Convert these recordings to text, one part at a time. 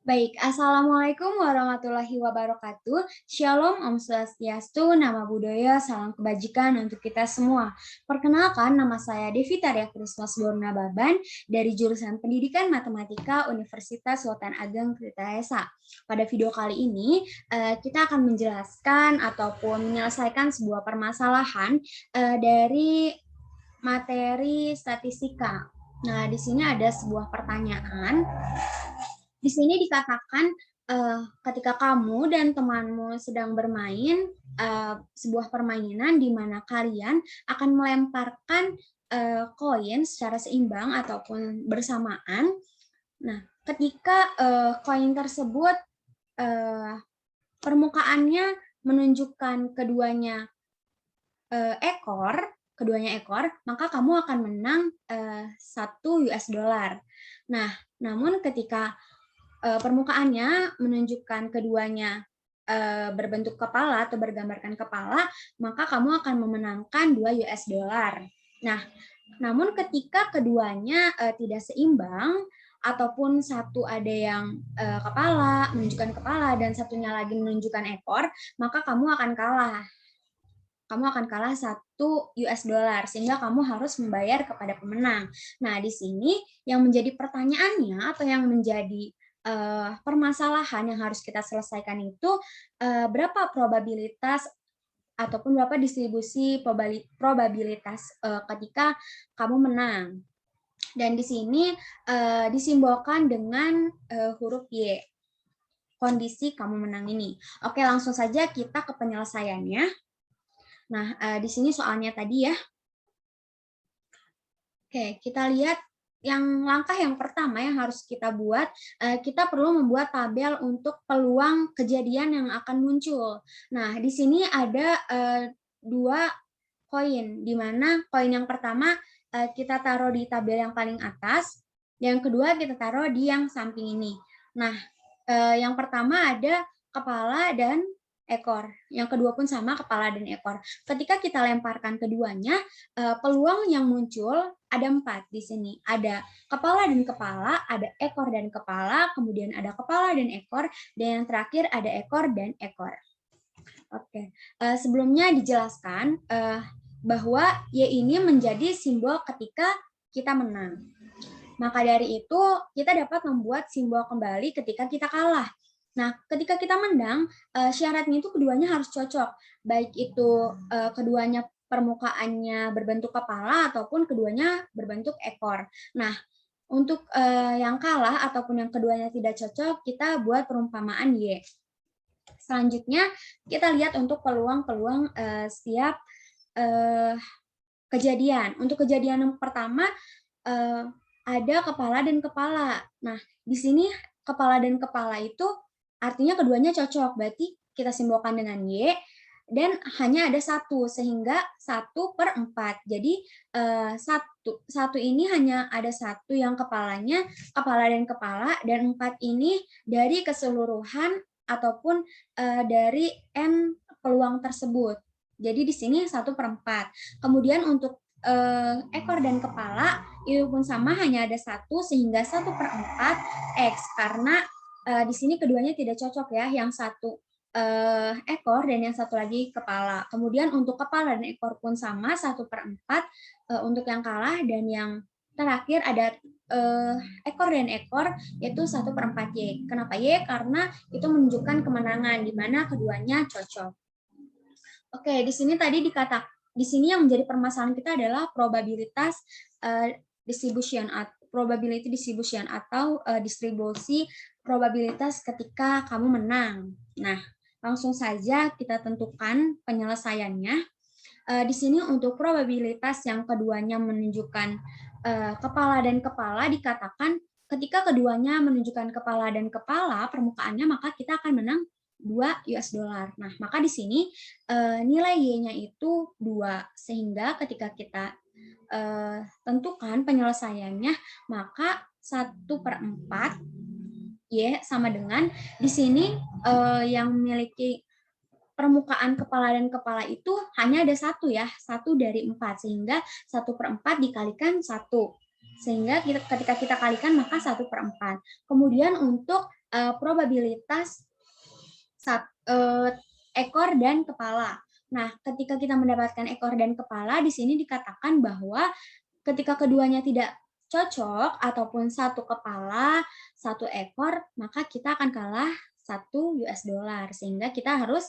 Baik, Assalamualaikum warahmatullahi wabarakatuh. Shalom, Om Swastiastu, Nama Budaya, Salam Kebajikan untuk kita semua. Perkenalkan, nama saya Devita Ria Krismas Borna Baban dari jurusan Pendidikan Matematika Universitas Sultan Ageng Tirtayasa. Pada video kali ini, kita akan menjelaskan ataupun menyelesaikan sebuah permasalahan dari materi statistika. Nah, di sini ada sebuah pertanyaan. Di sini dikatakan ketika kamu dan temanmu sedang bermain sebuah permainan di mana kalian akan melemparkan koin secara seimbang ataupun bersamaan. Nah, ketika koin tersebut permukaannya menunjukkan keduanya ekor, maka kamu akan menang 1 US dollar. Nah, namun ketika permukaannya menunjukkan keduanya berbentuk kepala atau bergambarkan kepala, maka kamu akan memenangkan 2 US dollar. Nah, namun ketika keduanya tidak seimbang ataupun satu ada yang kepala, menunjukkan kepala dan satunya lagi menunjukkan ekor, maka kamu akan kalah. Kamu akan kalah 1 US dollar sehingga kamu harus membayar kepada pemenang. Nah, di sini yang menjadi pertanyaannya atau yang menjadi permasalahan yang harus kita selesaikan itu berapa probabilitas ataupun berapa distribusi probabilitas ketika kamu menang. Dan di sini disimbolkan dengan huruf Y. Kondisi kamu menang ini. Oke, langsung saja kita ke penyelesaiannya. Nah, di sini soalnya tadi ya. Oke, kita lihat langkah yang pertama yang harus kita buat, kita perlu membuat tabel untuk peluang kejadian yang akan muncul. Nah, di sini ada 2 koin, di mana koin yang pertama kita taruh di tabel yang paling atas, yang kedua kita taruh di yang samping ini. Nah, yang pertama ada kepala dan ekor. Yang kedua pun sama, kepala dan ekor. Ketika kita lemparkan keduanya, peluang yang muncul ada 4 di sini. Ada kepala dan kepala, ada ekor dan kepala, kemudian ada kepala dan ekor, dan yang terakhir ada ekor dan ekor. Oke, sebelumnya dijelaskan bahwa Y ini menjadi simbol ketika kita menang. Maka dari itu, kita dapat membuat simbol kembali ketika kita kalah. Nah, ketika kita menang, syaratnya itu keduanya harus cocok. Baik itu keduanya permukaannya berbentuk kepala ataupun keduanya berbentuk ekor. Nah, untuk yang kalah ataupun yang keduanya tidak cocok, kita buat perumpamaan Y. Selanjutnya, kita lihat untuk peluang-peluang setiap kejadian. Untuk kejadian yang pertama, ada kepala dan kepala. Nah, di sini kepala dan kepala itu artinya keduanya cocok, berarti kita simbolkan dengan Y, dan hanya ada 1, sehingga 1/4. Jadi, satu ini hanya ada 1 yang kepalanya, kepala dan 4 ini dari keseluruhan ataupun dari N peluang tersebut. Jadi di sini 1/4. Kemudian untuk ekor dan kepala itu pun sama, hanya ada 1 sehingga 1/4 X, karena di sini keduanya tidak cocok ya, yang satu ekor dan yang satu lagi kepala. Kemudian untuk kepala dan ekor pun sama, 1/4 untuk yang kalah, dan yang terakhir ada ekor dan ekor, yaitu 1/4 Y. Kenapa Y? Karena itu menunjukkan kemenangan, di mana keduanya cocok. Oke, di sini tadi di sini yang menjadi permasalahan kita adalah probabilitas probability distribution atau distribusi probabilitas ketika kamu menang. Nah, langsung saja kita tentukan penyelesaiannya. Di sini untuk probabilitas yang keduanya menunjukkan kepala dan kepala, dikatakan ketika keduanya menunjukkan kepala dan kepala permukaannya, maka kita akan menang 2 US dollar. Nah, maka di sini nilai Y-nya itu 2, sehingga ketika kita tentukan penyelesaiannya, maka 1/4 Y sama dengan di sini yang memiliki permukaan kepala dan kepala itu hanya ada 1 ya, 1 dari 4, sehingga 1/4 dikalikan 1. Sehingga ketika kita kalikan maka 1/4. Kemudian untuk probabilitas ekor dan kepala. Nah, ketika kita mendapatkan ekor dan kepala, di sini dikatakan bahwa ketika keduanya tidak cocok ataupun satu kepala, satu ekor, maka kita akan kalah 1 US dollar. Sehingga kita harus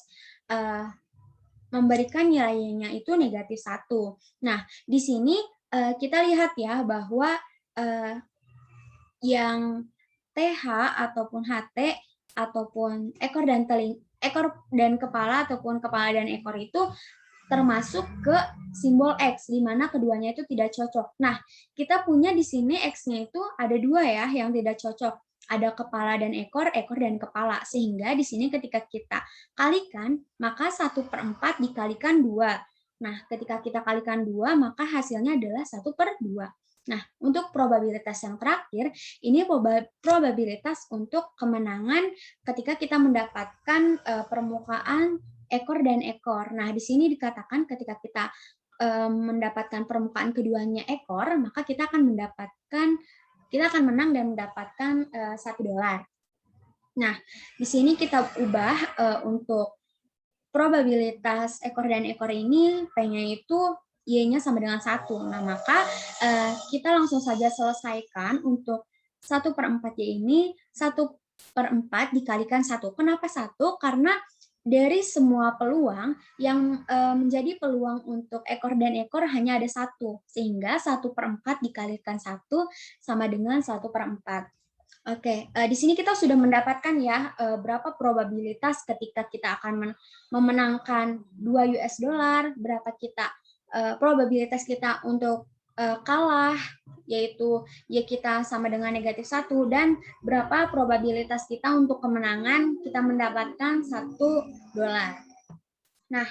memberikan nilainya itu negatif 1. Nah, di sini kita lihat ya bahwa yang TH ataupun HT ataupun ekor dan kepala ataupun kepala dan ekor itu termasuk ke simbol X, di mana keduanya itu tidak cocok. Nah, kita punya di sini X-nya itu ada 2 ya yang tidak cocok. Ada kepala dan ekor dan kepala. Sehingga di sini ketika kita kalikan, maka 1/4 dikalikan 2. Nah, ketika kita kalikan 2, maka hasilnya adalah 1/2. Nah, untuk probabilitas yang terakhir, ini probabilitas untuk kemenangan ketika kita mendapatkan permukaan ekor dan ekor. Nah, di sini dikatakan ketika kita mendapatkan permukaan keduanya ekor, maka kita akan menang dan mendapatkan 1 dolar. Nah, di sini kita ubah untuk probabilitas ekor dan ekor ini, P-nya itu Y-nya sama dengan 1. Nah, maka kita langsung saja selesaikan untuk 1/4 Y ini, 1/4 dikalikan 1. Kenapa 1? Karena dari semua peluang yang menjadi peluang untuk ekor dan ekor hanya ada 1, sehingga 1/4 dikalikan 1 sama dengan 1/4. Oke, di sini kita sudah mendapatkan ya berapa probabilitas ketika kita akan memenangkan 2 US dollar, berapa probabilitas kita untuk kalah, yaitu Y kita sama dengan negatif 1, dan berapa probabilitas kita untuk kemenangan kita mendapatkan 1 dolar. Nah,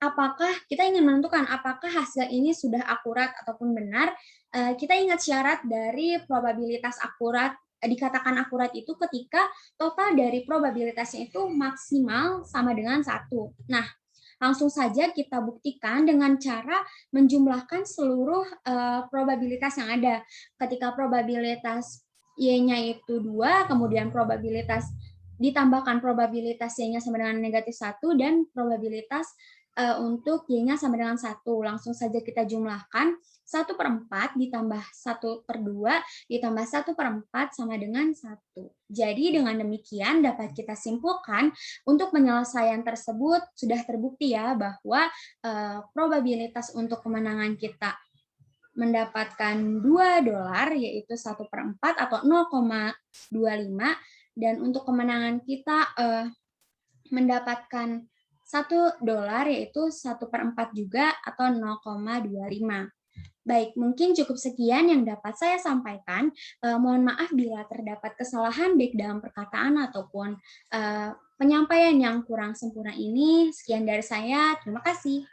apakah kita ingin menentukan apakah hasil ini sudah akurat ataupun benar? Kita ingat syarat dari probabilitas akurat, dikatakan akurat itu ketika total dari probabilitasnya itu maksimal sama dengan 1. Nah, langsung saja kita buktikan dengan cara menjumlahkan seluruh probabilitas yang ada. Ketika probabilitas Y-nya itu 2, kemudian ditambahkan probabilitas Y-nya sama dengan negatif 1, dan probabilitas untuk Y-nya sama dengan 1. Langsung saja kita jumlahkan, 1/4 ditambah 1/2 ditambah 1/4 sama dengan 1. Jadi dengan demikian dapat kita simpulkan untuk penyelesaian tersebut sudah terbukti ya bahwa probabilitas untuk kemenangan kita mendapatkan 2 dolar yaitu 1/4 atau 0,25, dan untuk kemenangan kita mendapatkan 1 dolar yaitu 1/4 juga atau 0,25. Baik, mungkin cukup sekian yang dapat saya sampaikan. Mohon maaf bila terdapat kesalahan baik dalam perkataan ataupun penyampaian yang kurang sempurna ini. Sekian dari saya, terima kasih.